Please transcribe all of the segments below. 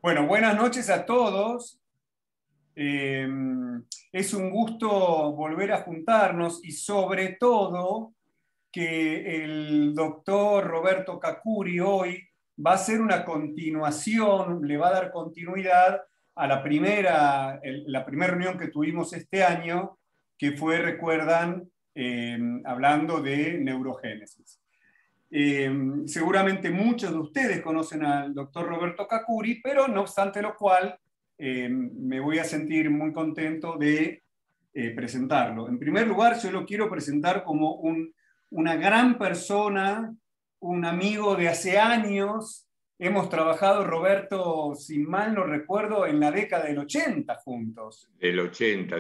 Bueno, buenas noches a todos. Eh, es un gusto volver a juntarnos y sobre todo que el doctor Roberto Cacuri hoy va a hacer una continuación, le va a dar continuidad a la primera reunión que tuvimos este año, que fue, recuerdan, hablando de neurogénesis. Seguramente muchos de ustedes conocen al doctor Roberto Cacuri, pero no obstante lo cual, me voy a sentir muy contento de presentarlo. En primer lugar, yo lo quiero presentar como una gran persona, un amigo de hace años. Hemos trabajado, Roberto, si mal no recuerdo, en la década del 80 juntos. Del 80.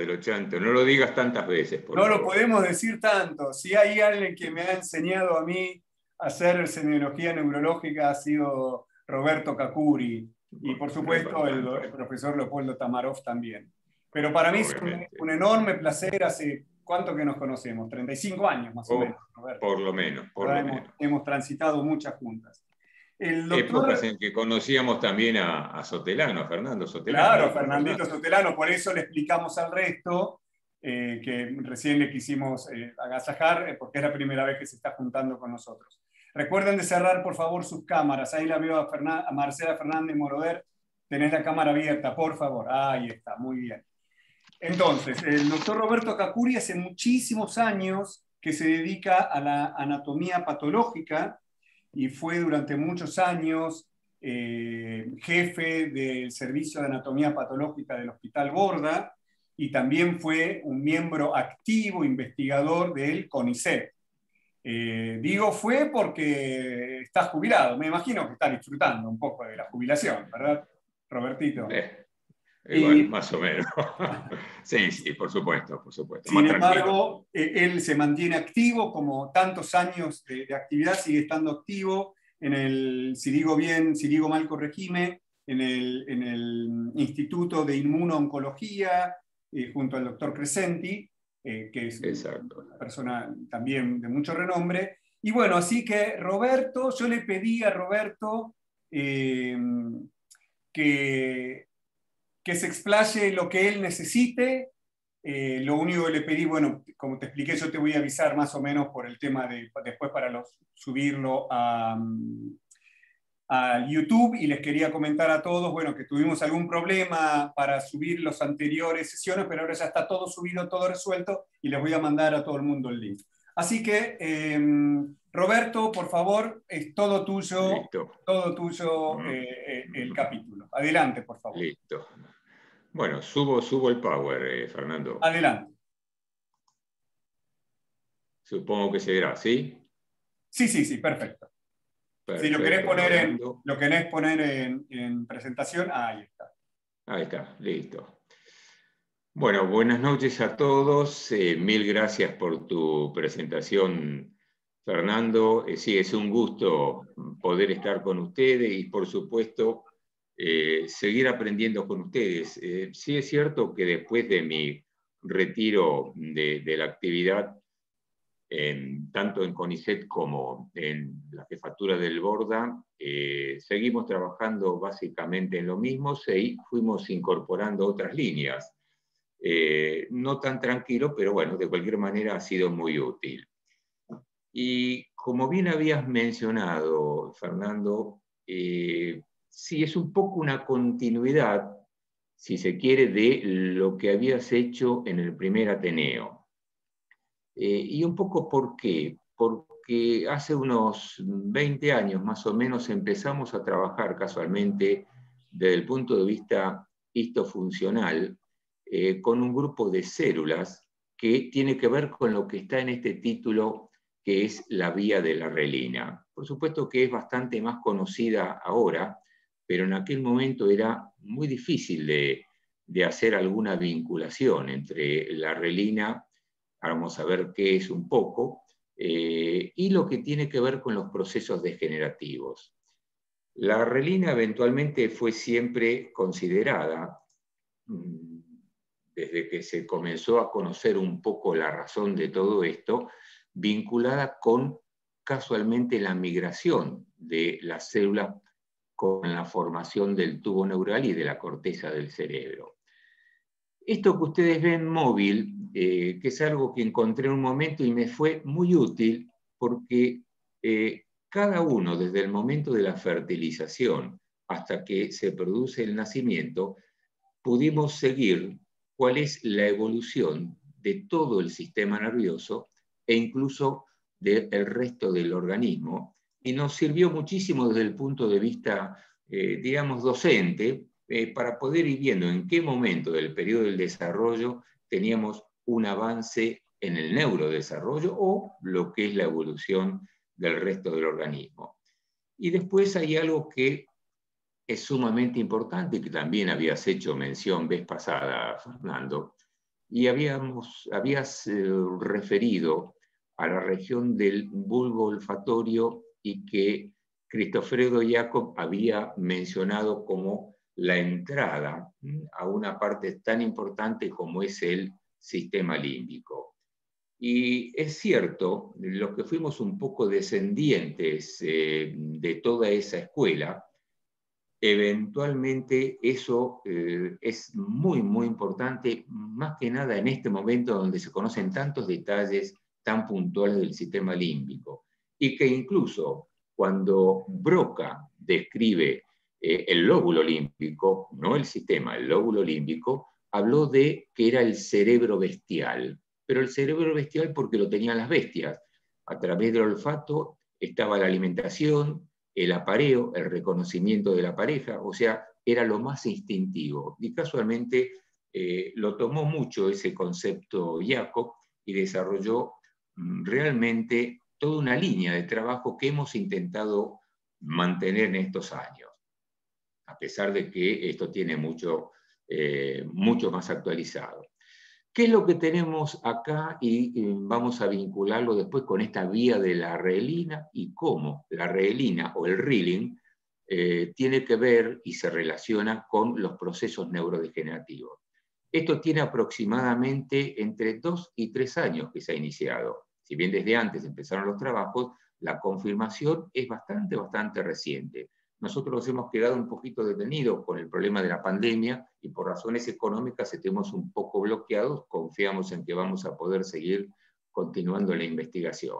No lo digas tantas veces, por No lo favor. podemos decir tanto. Si hay alguien que me ha enseñado a mí a hacer semiología neurológica ha sido Roberto Cacuri y por No es supuesto para el tanto, profesor Leopoldo Tamarov también. Pero para mí es obviamente. un enorme placer. ¿Hace cuánto que nos conocemos? 35 años más o menos, O Roberto. por lo menos, por ¿Verdad? lo menos. Hemos transitado muchas juntas. El Épocas doctor, en que conocíamos también a Sotelano, a Fernando Sotelano, claro, doctor Fernandito Fernando. Sotelano, por eso le explicamos al resto que recién le quisimos agasajar, porque es la primera vez que se está juntando con nosotros. Recuerden de cerrar, por favor, sus cámaras. Ahí la veo a Marcela Fernández Moroder. Tenés la cámara abierta, por favor. Ahí está, muy bien. Entonces, el doctor Roberto Cacuri hace muchísimos años que se dedica a la anatomía patológica y fue durante muchos años jefe del Servicio de Anatomía Patológica del Hospital Borda y también fue un miembro activo, investigador del CONICET. Digo fue porque está jubilado, me imagino que está disfrutando un poco de la jubilación, ¿verdad, Robertito? Bueno, Y más o menos. Sí, sí, por supuesto, por supuesto. sin Más tranquilo. embargo, él se mantiene activo, como tantos años de actividad, sigue estando activo en el, si digo bien, si digo mal, corregime, en el Instituto de Inmuno-Oncología, junto al doctor Crescenti, que es Exacto. una persona también de mucho renombre. Y bueno, así que Roberto, yo le pedí a Roberto que, que se explaye lo que él necesite. Lo único que le pedí, bueno, como te expliqué, yo te voy a avisar más o menos por el tema de después para subirlo a YouTube y les quería comentar a todos, bueno, que tuvimos algún problema para subir las anteriores sesiones, pero ahora ya está todo subido, todo resuelto y les voy a mandar a todo el mundo el link. Así que, Roberto, por favor, es Listo. todo tuyo el capítulo. Adelante, por favor. Listo. Bueno, subo el power, Fernando. Adelante. Supongo que se verá, ¿sí? Sí, sí, sí, perfecto. Si Perfecto, Rolando. lo querés poner en presentación, ahí está. Ahí está, listo. Bueno, buenas noches a todos. Mil gracias por tu presentación, Fernando. Sí, es un gusto poder estar con ustedes y, por supuesto, seguir aprendiendo con ustedes. Sí es cierto que después de mi retiro de la actividad, tanto en CONICET como en la jefatura del Borda, seguimos trabajando básicamente en lo mismo y fuimos incorporando otras líneas. No tan tranquilo, pero bueno, de cualquier manera ha sido muy útil. Y como bien habías mencionado, Fernando, sí es un poco una continuidad, si se quiere, de lo que habías hecho en el primer Ateneo. Y un poco ¿por qué? Porque hace unos 20 años más o menos empezamos a trabajar casualmente desde el punto de vista histofuncional con un grupo de células que tiene que ver con lo que está en este título, que es la vía de la relina. Por supuesto que es bastante más conocida ahora, pero en aquel momento era muy difícil de hacer alguna vinculación entre la relina. Ahora vamos a ver qué es un poco, y lo que tiene que ver con los procesos degenerativos. La relina eventualmente fue siempre considerada, desde que se comenzó a conocer un poco la razón de todo esto, vinculada con casualmente la migración de las células con la formación del tubo neural y de la corteza del cerebro. Esto que ustedes ven móvil, que es algo que encontré en un momento y me fue muy útil porque cada uno, desde el momento de la fertilización hasta que se produce el nacimiento, pudimos seguir cuál es la evolución de todo el sistema nervioso e incluso del resto del organismo, y nos sirvió muchísimo desde el punto de vista, digamos, docente, para poder ir viendo en qué momento del periodo del desarrollo teníamos un avance en el neurodesarrollo o lo que es la evolución del resto del organismo. Y después hay algo que es sumamente importante, que también habías hecho mención vez pasada, Fernando, y habías referido a la región del bulbo olfatorio y que Cristofredo Jacob había mencionado como la entrada a una parte tan importante como es el sistema límbico. Y es cierto, los que fuimos un poco descendientes de toda esa escuela, eventualmente eso es muy, muy importante, más que nada en este momento donde se conocen tantos detalles tan puntuales del sistema límbico, y que incluso cuando Broca describe el lóbulo límbico, no el sistema, el lóbulo límbico, habló de que era el cerebro bestial, pero el cerebro bestial porque lo tenían las bestias. A través del olfato estaba la alimentación, el apareo, el reconocimiento de la pareja, o sea, era lo más instintivo. Y casualmente lo tomó mucho ese concepto Jacob y desarrolló realmente toda una línea de trabajo que hemos intentado mantener en estos años, a pesar de que esto tiene mucho más actualizado. ¿Qué es lo que tenemos acá? Y vamos a vincularlo después con esta vía de la reelina y cómo la reelina o el reeling tiene que ver y se relaciona con los procesos neurodegenerativos. Esto tiene aproximadamente entre 2 y 3 años que se ha iniciado. Si bien desde antes empezaron los trabajos, la confirmación es bastante reciente. Nosotros nos hemos quedado un poquito detenidos con el problema de la pandemia y por razones económicas estemos un poco bloqueados. Confiamos en que vamos a poder seguir continuando la investigación.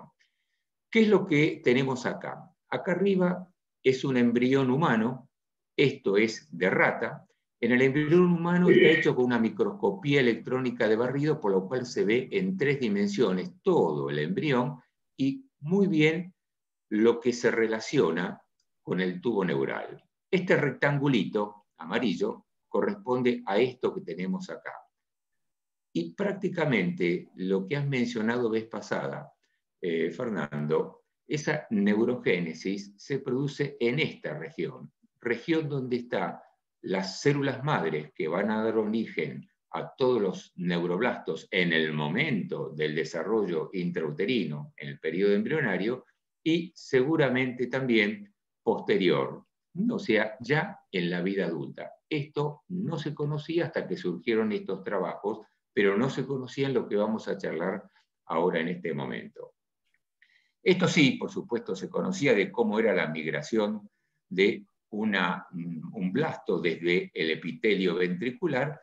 ¿Qué es lo que tenemos acá? Acá arriba es un embrión humano, esto es de rata. En el embrión humano está hecho con una microscopía electrónica de barrido, por lo cual se ve en 3 dimensiones todo el embrión y muy bien lo que se relaciona con el tubo neural. Este rectangulito amarillo corresponde a esto que tenemos acá. Y prácticamente lo que has mencionado vez pasada, Fernando, esa neurogénesis se produce en esta región donde están las células madres que van a dar origen a todos los neuroblastos en el momento del desarrollo intrauterino, en el periodo embrionario, y seguramente también posterior, o sea, ya en la vida adulta. Esto no se conocía hasta que surgieron estos trabajos, pero no se conocían lo que vamos a charlar ahora en este momento. Esto sí, por supuesto, se conocía de cómo era la migración de un blasto desde el epitelio ventricular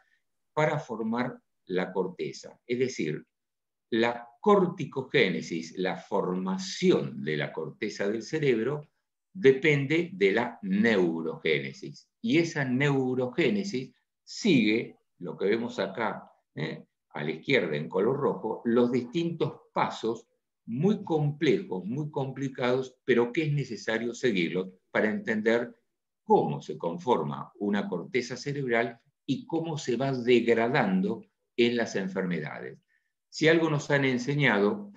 para formar la corteza. Es decir, la corticogénesis, la formación de la corteza del cerebro, depende de la neurogénesis. Y esa neurogénesis sigue, lo que vemos acá, a la izquierda en color rojo, los distintos pasos muy complejos, muy complicados, pero que es necesario seguirlos para entender cómo se conforma una corteza cerebral y cómo se va degradando en las enfermedades. Si algo nos han enseñado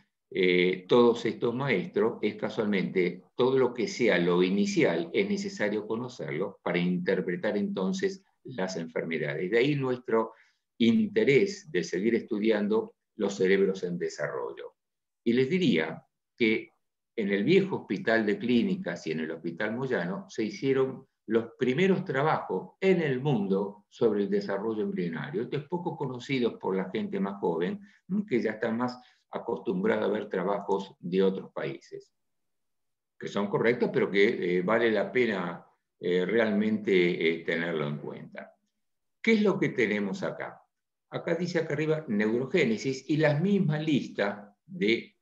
todos estos maestros, es casualmente todo lo que sea lo inicial es necesario conocerlo para interpretar entonces las enfermedades. De ahí nuestro interés de seguir estudiando los cerebros en desarrollo. Y les diría que en el viejo hospital de clínicas y en el hospital Moyano se hicieron los primeros trabajos en el mundo sobre el desarrollo embrionario. Esto es poco conocido por la gente más joven, que ya está más acostumbrada a ver trabajos de otros países, que son correctos, pero que vale la pena realmente tenerlo en cuenta. ¿Qué es lo que tenemos acá? Acá dice acá arriba neurogénesis y la misma lista de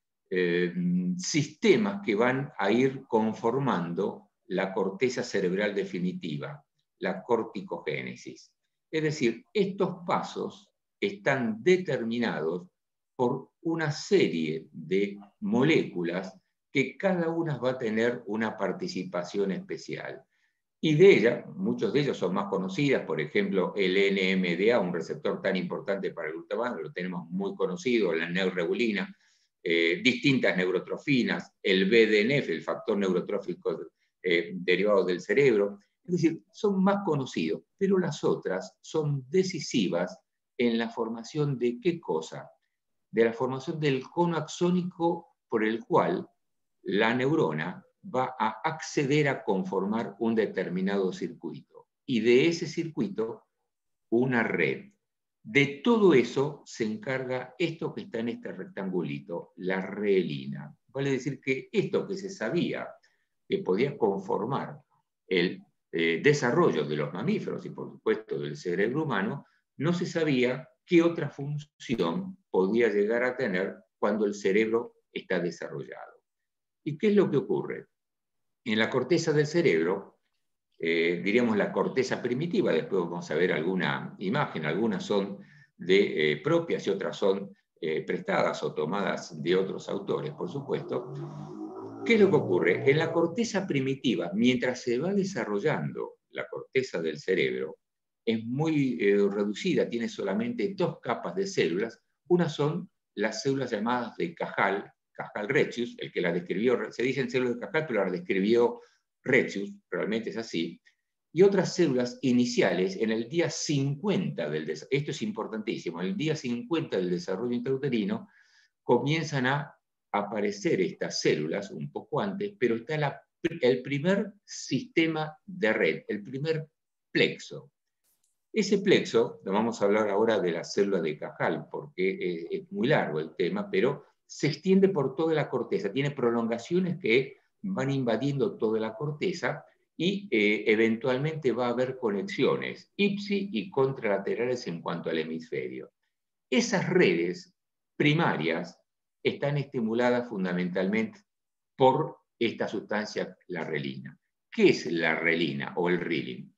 sistemas que van a ir conformando la corteza cerebral definitiva, la corticogénesis. Es decir, estos pasos están determinados por una serie de moléculas que cada una va a tener una participación especial. Y de ellas, muchos de ellos son más conocidas, por ejemplo, el NMDA, un receptor tan importante para el glutamato, lo tenemos muy conocido, la neuroregulina, distintas neurotrofinas, el BDNF, el factor neurotrófico derivado del cerebro. Es decir, son más conocidos, pero las otras son decisivas en la formación de ¿qué cosa? De la formación del cono axónico por el cual la neurona va a acceder a conformar un determinado circuito. Y de ese circuito, una red. De todo eso se encarga esto que está en este rectangulito, la relina. Vale decir que esto que se sabía que podía conformar el desarrollo de los mamíferos y por supuesto del cerebro humano, no se sabía qué otra función podía llegar a tener cuando el cerebro está desarrollado. ¿Y qué es lo que ocurre? En la corteza del cerebro, diríamos la corteza primitiva, después vamos a ver alguna imagen, algunas son propias y otras son prestadas o tomadas de otros autores, por supuesto. ¿Qué es lo que ocurre? En la corteza primitiva, mientras se va desarrollando la corteza del cerebro, es muy reducida, tiene solamente 2 capas de células. Una son las células llamadas de Cajal Retzius, el que la describió, se dicen células de Cajal, pero la describió Retzius, realmente es así. Y otras células iniciales en el día 50 del desarrollo, esto es importantísimo, en el día 50 del desarrollo intrauterino comienzan a aparecer estas células un poco antes, pero está el primer sistema de red, el primer plexo. Ese plexo, lo vamos a hablar ahora de la célula de Cajal, porque es muy largo el tema, pero se extiende por toda la corteza, tiene prolongaciones que van invadiendo toda la corteza y eventualmente va a haber conexiones ipsi y contralaterales en cuanto al hemisferio. Esas redes primarias están estimuladas fundamentalmente por esta sustancia, la relina. ¿Qué es la relina o el rilin?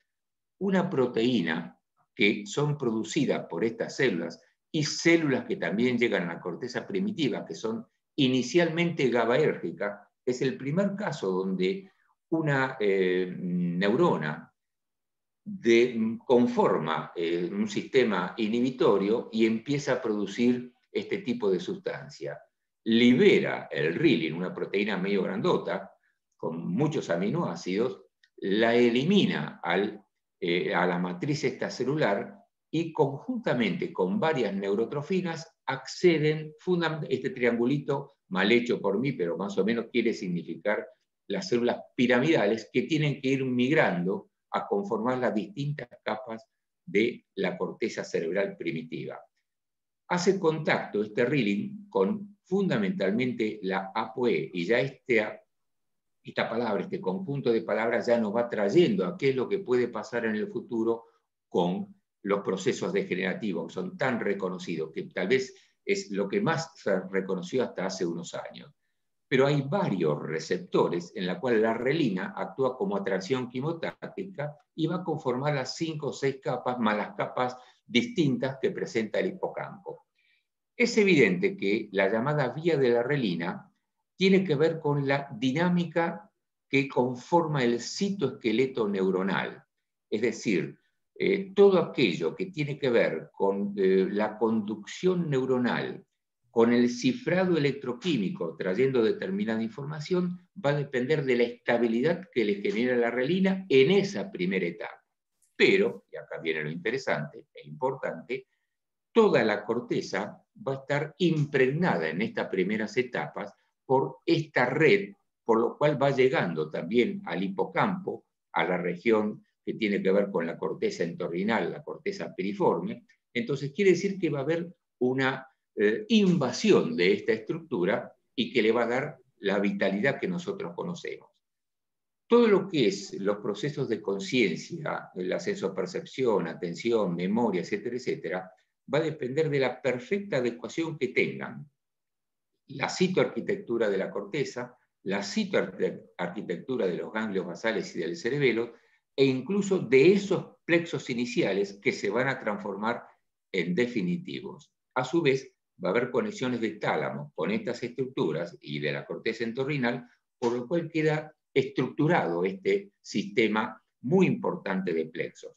Una proteína que son producidas por estas células y células que también llegan a la corteza primitiva, que son inicialmente GABAérgicas. Es el primer caso donde una neurona conforma un sistema inhibitorio y empieza a producir este tipo de sustancia. Libera el rilin, una proteína medio grandota, con muchos aminoácidos, la elimina a la matriz extracelular y conjuntamente con varias neurotrofinas acceden, este triangulito mal hecho por mí, pero más o menos quiere significar las células piramidales que tienen que ir migrando a conformar las distintas capas de la corteza cerebral primitiva. Hace contacto este rilin con fundamentalmente la ApoE, y ya esta palabra, este conjunto de palabras ya nos va trayendo a qué es lo que puede pasar en el futuro con los procesos degenerativos, que son tan reconocidos, que tal vez es lo que más se reconoció hasta hace unos años. Pero hay varios receptores en la cual la relina actúa como atracción quimotáctica y va a conformar las 5 o 6 capas más las capas distintas que presenta el hipocampo. Es evidente que la llamada vía de la relina tiene que ver con la dinámica que conforma el citoesqueleto neuronal, es decir, todo aquello que tiene que ver con la conducción neuronal, con el cifrado electroquímico trayendo determinada información, va a depender de la estabilidad que le genera la relina en esa primera etapa. Pero, y acá viene lo interesante e importante, toda la corteza va a estar impregnada en estas primeras etapas por esta red, por lo cual va llegando también al hipocampo, a la región que tiene que ver con la corteza entorrinal, la corteza piriforme. Entonces quiere decir que va a haber una invasión de esta estructura y que le va a dar la vitalidad que nosotros conocemos. Todo lo que es los procesos de conciencia, el ascenso a percepción, atención, memoria, etcétera, etcétera, va a depender de la perfecta adecuación que tengan la citoarquitectura de la corteza, la citoarquitectura de los ganglios basales y del cerebelo, e incluso de esos plexos iniciales que se van a transformar en definitivos. A su vez, va a haber conexiones de tálamo con estas estructuras y de la corteza entorrinal, por lo cual queda estructurado este sistema muy importante de plexos.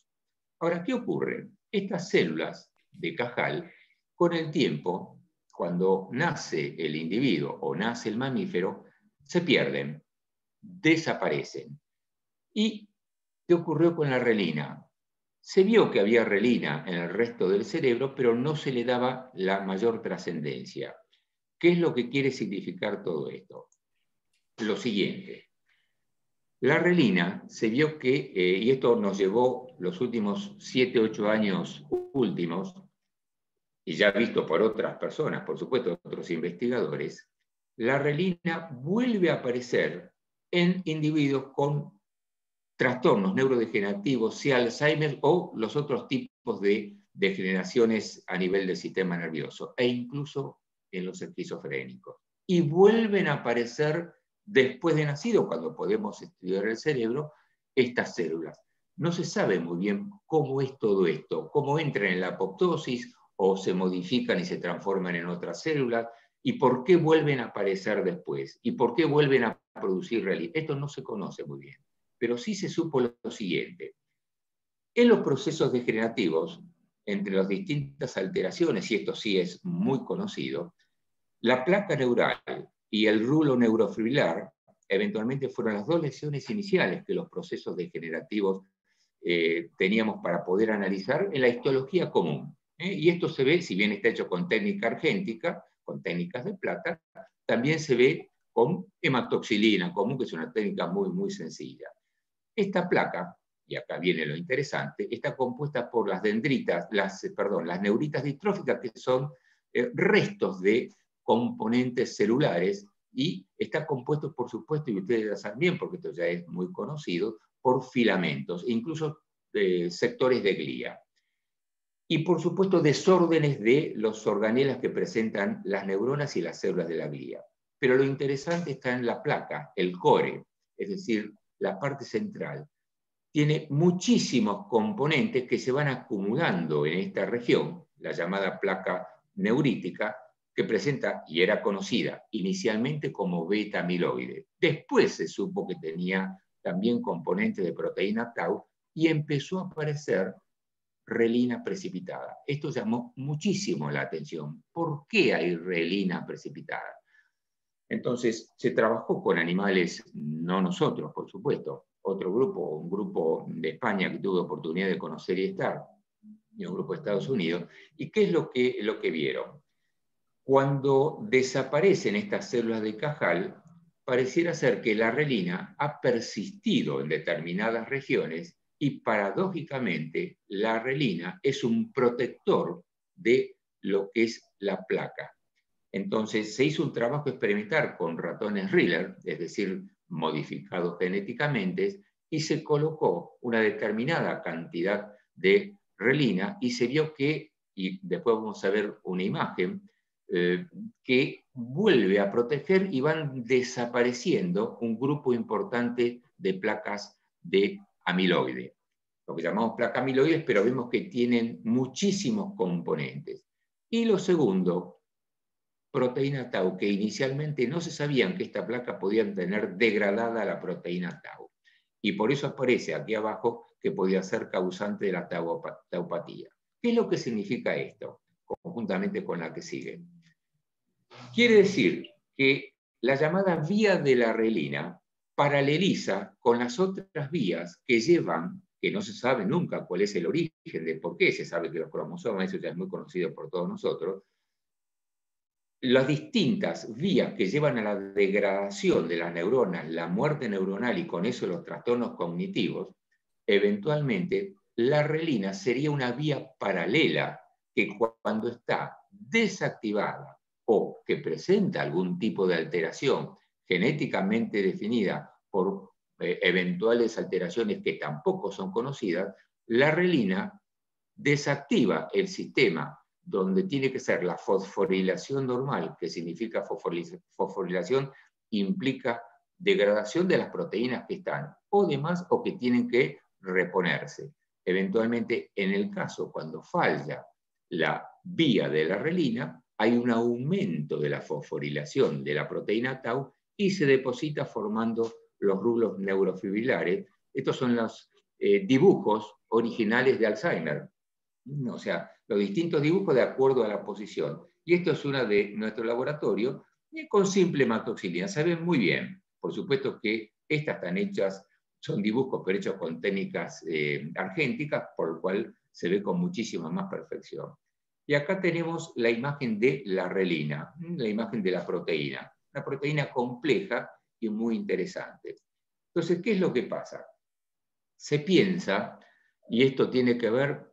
Ahora, ¿qué ocurre? Estas células de Cajal, con el tiempo, cuando nace el individuo o nace el mamífero, se pierden, desaparecen. ¿Y qué ocurrió con la relina? Se vio que había relina en el resto del cerebro, pero no se le daba la mayor trascendencia. ¿Qué es lo que quiere significar todo esto? Lo siguiente. La relina se vio que, y esto nos llevó los últimos 7, 8 años últimos, y ya visto por otras personas, por supuesto, otros investigadores, la relina vuelve a aparecer en individuos con trastornos neurodegenerativos, sea Alzheimer o los otros tipos de degeneraciones a nivel del sistema nervioso, e incluso en los esquizofrénicos. Y vuelven a aparecer después de nacido, cuando podemos estudiar el cerebro, estas células. No se sabe muy bien cómo es todo esto, cómo entran en la apoptosis o se modifican y se transforman en otras células, y por qué vuelven a aparecer después, y por qué vuelven a producir relina. Esto no se conoce muy bien, pero sí se supo lo siguiente. En los procesos degenerativos, entre las distintas alteraciones, y esto sí es muy conocido, la placa neural y el rulo neurofibrilar eventualmente fueron las dos lesiones iniciales que los procesos degenerativos teníamos para poder analizar en la histología común. Y esto se ve, si bien está hecho con técnica argéntica, con técnicas de plata, también se ve con hematoxilina común, que es una técnica muy, muy sencilla. Esta placa, y acá viene lo interesante, está compuesta por las dendritas, las neuritas distróficas, que son restos de componentes celulares, y está compuesto, por supuesto, y ustedes ya saben bien, porque esto ya es muy conocido, por filamentos, incluso sectores de glía. Y, por supuesto, desórdenes de los organelas que presentan las neuronas y las células de la glía. Pero lo interesante está en la placa, el core, es decir, la parte central. Tiene muchísimos componentes que se van acumulando en esta región, la llamada placa neurítica, que presenta, y era conocida inicialmente como beta-amiloide. Después se supo que tenía también componentes de proteína tau y empezó a aparecer relina precipitada. Esto llamó muchísimo la atención. ¿Por qué hay relina precipitada? Entonces, se trabajó con animales, no nosotros, por supuesto, otro grupo, un grupo de España que tuve oportunidad de conocer y estar, y un grupo de Estados Unidos. ¿Y qué es lo que vieron? Cuando desaparecen estas células de Cajal, pareciera ser que la relina ha persistido en determinadas regiones y, paradójicamente, la relina es un protector de lo que es la placa. Entonces se hizo un trabajo experimental con ratones Riller, es decir, modificados genéticamente, y se colocó una determinada cantidad de relina y se vio que, y después vamos a ver una imagen, que vuelve a proteger y van desapareciendo un grupo importante de placas de amiloide. Lo que llamamos placas amiloides, pero vemos que tienen muchísimos componentes. Y lo segundo, proteína tau, que inicialmente no se sabían que esta placa podía tener degradada la proteína tau. Y por eso aparece aquí abajo que podía ser causante de la taupatía. ¿Qué es lo que significa esto? Conjuntamente con la que sigue. Quiere decir que la llamada vía de la relina paraleliza con las otras vías que llevan, que no se sabe nunca cuál es el origen de por qué, se sabe que los cromosomas, eso ya es muy conocido por todos nosotros, las distintas vías que llevan a la degradación de las neuronas, la muerte neuronal y con eso los trastornos cognitivos, eventualmente la relina sería una vía paralela que, cuando está desactivada o que presenta algún tipo de alteración genéticamente definida por eventuales alteraciones que tampoco son conocidas, la relina desactiva el sistema donde tiene que ser la fosforilación normal, que significa fosforilación implica degradación de las proteínas que están o demás o que tienen que reponerse. Eventualmente, en el caso cuando falla la vía de la relina, hay un aumento de la fosforilación de la proteína tau y se deposita formando los rulos neurofibrilares. Estos son los dibujos originales de Alzheimer. O sea, los distintos dibujos de acuerdo a la posición. Y esto es una de nuestro laboratorio con simple hematoxilina. Se ven muy bien. Por supuesto que estas están hechas, son dibujos pero hechos con técnicas argénticas, por lo cual se ve con muchísima más perfección. Y acá tenemos la imagen de la relina, la imagen de la proteína. Una proteína compleja y muy interesante. Entonces, ¿qué es lo que pasa? Se piensa, y esto tiene que ver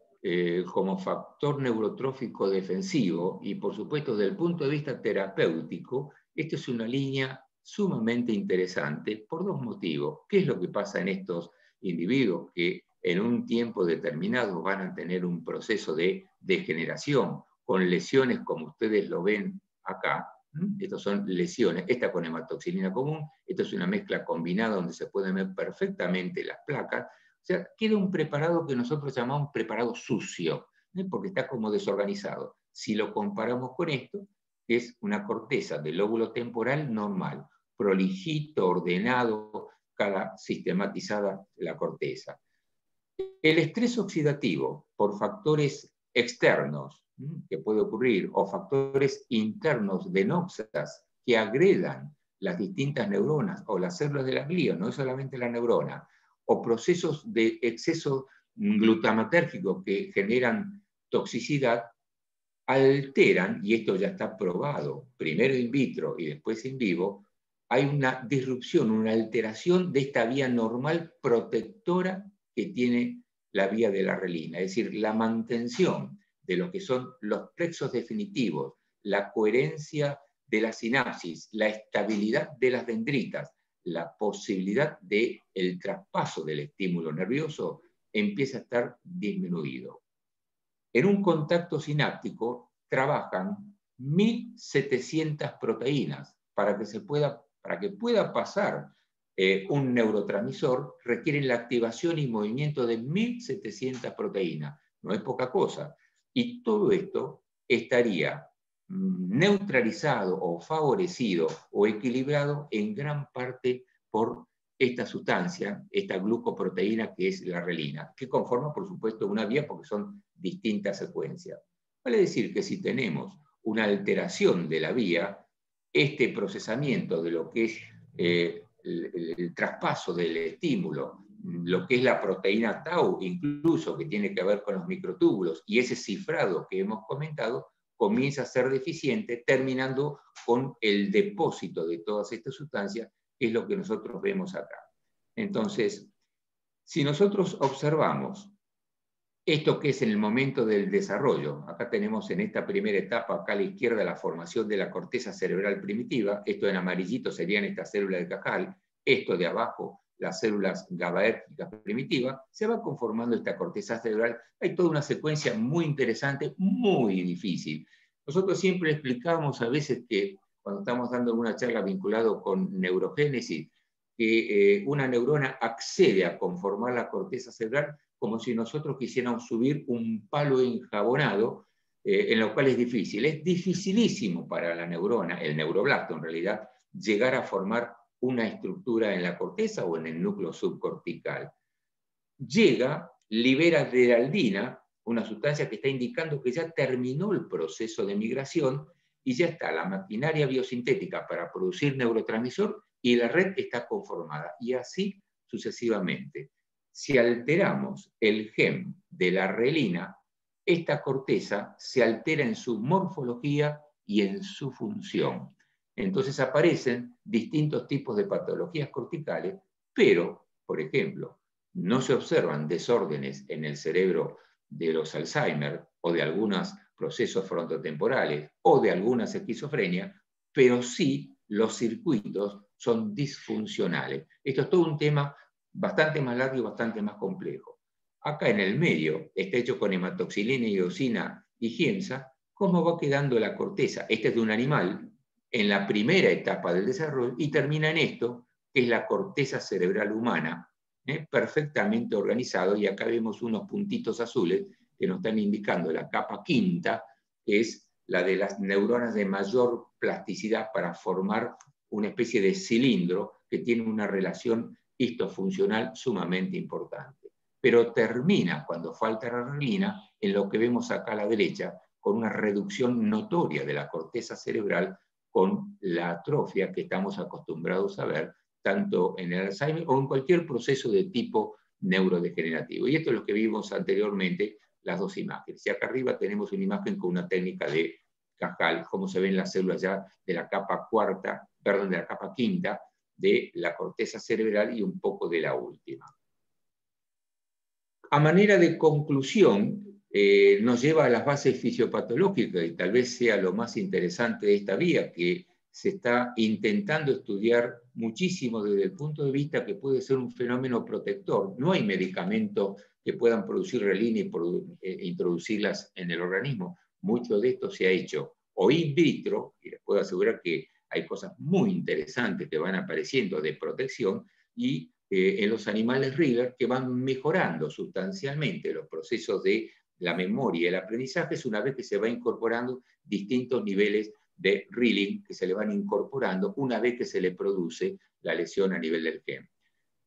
como factor neurotrófico defensivo, y por supuesto desde el punto de vista terapéutico, esta es una línea sumamente interesante por dos motivos. ¿Qué es lo que pasa en estos individuos que en un tiempo determinado van a tener un proceso de degeneración con lesiones como ustedes lo ven acá? Estas son lesiones, esta con hematoxilina común, esto es una mezcla combinada donde se pueden ver perfectamente las placas. O sea, queda un preparado que nosotros llamamos preparado sucio, porque está como desorganizado. Si lo comparamos con esto, es una corteza del lóbulo temporal normal, prolijito, ordenado, cada sistematizada la corteza. El estrés oxidativo por factores externos que puede ocurrir o factores internos de noxas que agredan las distintas neuronas o las células de la glía, no es solamente la neurona, o procesos de exceso glutamatérgico que generan toxicidad, alteran, y esto ya está probado, primero in vitro y después in vivo, hay una disrupción, una alteración de esta vía normal protectora que tiene la vía de la relina, es decir, la mantención de lo que son los plexos definitivos, la coherencia de la sinapsis, la estabilidad de las dendritas, la posibilidad del traspaso del estímulo nervioso empieza a estar disminuido. En un contacto sináptico trabajan 1700 proteínas para que pueda pasar un neurotransmisor, requieren la activación y movimiento de 1700 proteínas. No es poca cosa. Y todo esto estaría neutralizado o favorecido o equilibrado en gran parte por esta sustancia, esta glucoproteína que es la relina, que conforma, por supuesto, una vía porque son distintas secuencias. Vale decir que si tenemos una alteración de la vía, este procesamiento de lo que es el traspaso del estímulo, lo que es la proteína tau, incluso que tiene que ver con los microtúbulos, y ese cifrado que hemos comentado, comienza a ser deficiente, terminando con el depósito de todas estas sustancias, que es lo que nosotros vemos acá. Entonces, si nosotros observamos esto que es en el momento del desarrollo, acá tenemos en esta primera etapa, acá a la izquierda, la formación de la corteza cerebral primitiva, esto en amarillito serían estas células de Cajal, esto de abajo, las células GABAérgicas primitivas, se va conformando esta corteza cerebral. Hay toda una secuencia muy interesante, muy difícil. Nosotros siempre explicamos a veces que, cuando estamos dando una charla vinculada con neurogénesis, que una neurona accede a conformar la corteza cerebral como si nosotros quisiéramos subir un palo enjabonado, en lo cual es difícil. Es dificilísimo para la neurona, el neuroblasto en realidad, llegar a formar una estructura en la corteza o en el núcleo subcortical. Llega, libera adrenalina, una sustancia que está indicando que ya terminó el proceso de migración y ya está la maquinaria biosintética para producir neurotransmisor y la red está conformada. Y así sucesivamente. Si alteramos el gen de la relina, esta corteza se altera en su morfología y en su función. Entonces aparecen distintos tipos de patologías corticales, pero, por ejemplo, no se observan desórdenes en el cerebro de los Alzheimer o de algunos procesos frontotemporales o de algunas esquizofrenias, pero sí los circuitos son disfuncionales. Esto es todo un tema bastante más largo y bastante más complejo. Acá en el medio está hecho con hematoxilina, iosina y giemsa. ¿Cómo va quedando la corteza? Este es de un animal en la primera etapa del desarrollo y termina en esto, que es la corteza cerebral humana, perfectamente organizado, y acá vemos unos puntitos azules que nos están indicando la capa quinta, que es la de las neuronas de mayor plasticidad para formar una especie de cilindro que tiene una relación histofuncional sumamente importante. Pero termina, cuando falta la relina, en lo que vemos acá a la derecha, con una reducción notoria de la corteza cerebral, con la atrofia que estamos acostumbrados a ver tanto en el Alzheimer o en cualquier proceso de tipo neurodegenerativo. Y esto es lo que vimos anteriormente, las dos imágenes. Y acá arriba tenemos una imagen con una técnica de Cajal, como se ven las células ya de la capa cuarta, perdón, de la capa quinta, de la corteza cerebral y un poco de la última. A manera de conclusión, nos lleva a las bases fisiopatológicas, y tal vez sea lo más interesante de esta vía, que se está intentando estudiar muchísimo desde el punto de vista que puede ser un fenómeno protector. No hay medicamentos que puedan producir relina e introducirlas en el organismo. Mucho de esto se ha hecho o in vitro, y les puedo asegurar que hay cosas muy interesantes que van apareciendo de protección, y en los animales Riller, que van mejorando sustancialmente los procesos de la memoria y el aprendizaje una vez que se va incorporando distintos niveles de Rilling que se le van incorporando una vez que se le produce la lesión a nivel del gen.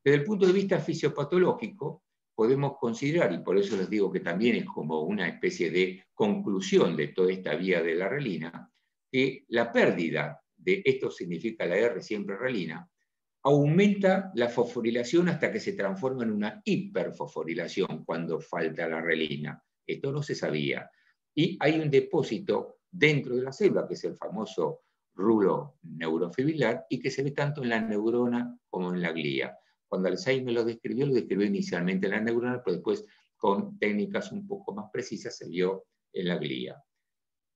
Desde el punto de vista fisiopatológico, podemos considerar, y por eso les digo que también es como una especie de conclusión de toda esta vía de la relina, que la pérdida de, esto significa la R siempre relina, aumenta la fosforilación hasta que se transforma en una hiperfosforilación cuando falta la relina. Esto no se sabía. Y hay un depósito dentro de la célula, que es el famoso rulo neurofibrilar, y que se ve tanto en la neurona como en la glía. Cuando Alzheimer lo describió inicialmente en la neurona, pero después con técnicas un poco más precisas se vio en la glía.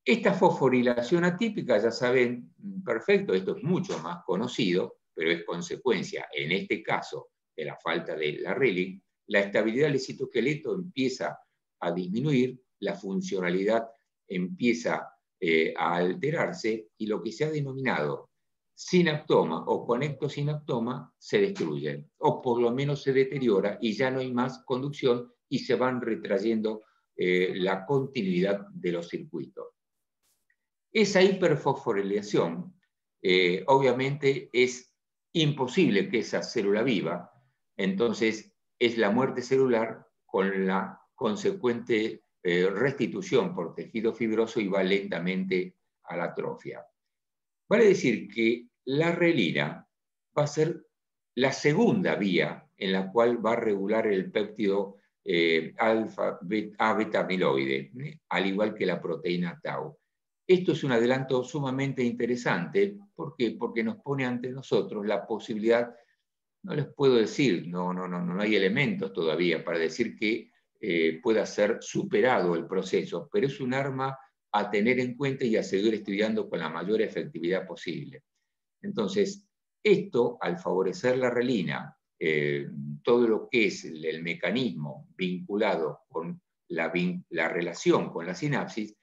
Esta fosforilación atípica, ya saben, perfecto, esto es mucho más conocido, pero es consecuencia, en este caso, de la falta de la Relling. La estabilidad del citoesqueleto empieza a disminuir, la funcionalidad empieza a alterarse, y lo que se ha denominado sinaptoma o conectosinaptoma se destruye, o por lo menos se deteriora, y ya no hay más conducción y se van retrayendo la continuidad de los circuitos. Esa hiperfosforilación, obviamente, es imposible que esa célula viva, entonces es la muerte celular con la consecuente restitución por tejido fibroso, y va lentamente a la atrofia. Vale decir que la relina va a ser la segunda vía en la cual va a regular el péptido alfa-beta-amiloide, al igual que la proteína tau. Esto es un adelanto sumamente interesante. ¿Por qué? Porque nos pone ante nosotros la posibilidad, no les puedo decir, no hay elementos todavía para decir que pueda ser superado el proceso, pero es un arma a tener en cuenta y a seguir estudiando con la mayor efectividad posible. Entonces, esto, al favorecer la relina, todo lo que es el mecanismo vinculado con la relación con la sinapsis,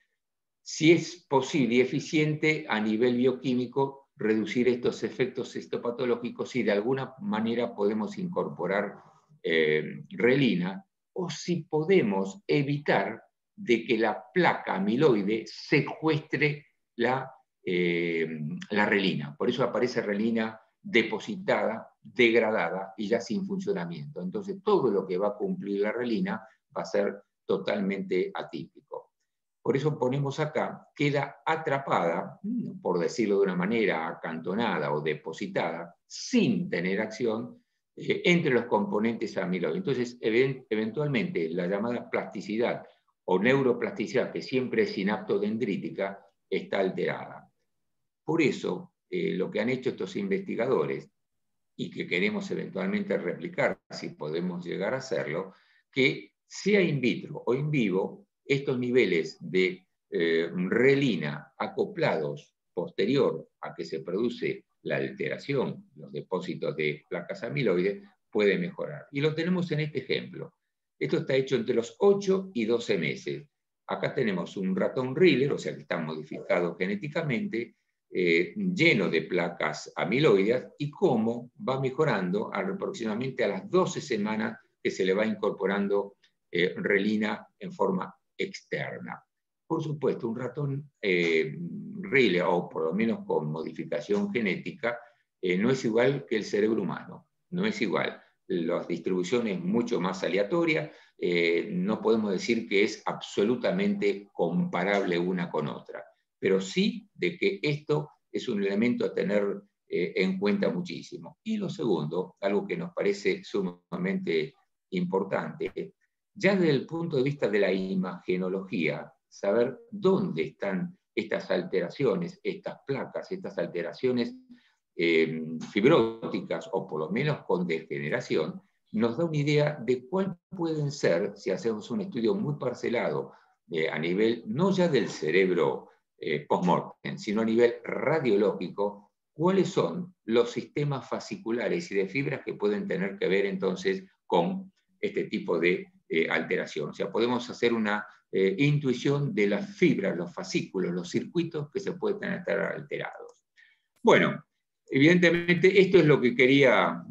si es posible y eficiente a nivel bioquímico reducir estos efectos histopatológicos, si de alguna manera podemos incorporar relina, o si podemos evitar de que la placa amiloide secuestre la relina. Por eso aparece relina depositada, degradada y ya sin funcionamiento. Entonces todo lo que va a cumplir la relina va a ser totalmente atípico. Por eso ponemos acá, queda atrapada, por decirlo de una manera, acantonada o depositada, sin tener acción, entre los componentes amiloide. Entonces, eventualmente, la llamada plasticidad o neuroplasticidad, que siempre es sinaptodendrítica, está alterada. Por eso, lo que han hecho estos investigadores, y que queremos eventualmente replicar, si podemos llegar a hacerlo, que sea in vitro o in vivo, estos niveles de relina acoplados posterior a que se produce la alteración, los depósitos de placas amiloides, puede mejorar. Y lo tenemos en este ejemplo. Esto está hecho entre los 8 y 12 meses. Acá tenemos un ratón Riller, o sea que está modificado genéticamente, lleno de placas amiloides, y cómo va mejorando aproximadamente a las 12 semanas que se le va incorporando relina en forma externa. Por supuesto, un ratón Riller, o por lo menos con modificación genética, no es igual que el cerebro humano, no es igual. La distribución es mucho más aleatoria, no podemos decir que es absolutamente comparable una con otra, pero sí de que esto es un elemento a tener en cuenta muchísimo. Y lo segundo, algo que nos parece sumamente importante, ya desde el punto de vista de la imagenología, saber dónde están estas alteraciones, estas placas, estas alteraciones fibróticas, o por lo menos con degeneración, nos da una idea de cuál pueden ser, si hacemos un estudio muy parcelado a nivel, no ya del cerebro post-mortem, sino a nivel radiológico, cuáles son los sistemas fasciculares y de fibras que pueden tener que ver entonces con este tipo de alteración. O sea, podemos hacer una intuición de las fibras, los fascículos, los circuitos que se pueden estar alterados. Bueno, evidentemente esto es lo que quería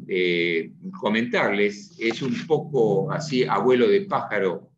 comentarles. Es un poco así, abuelo de pájaro,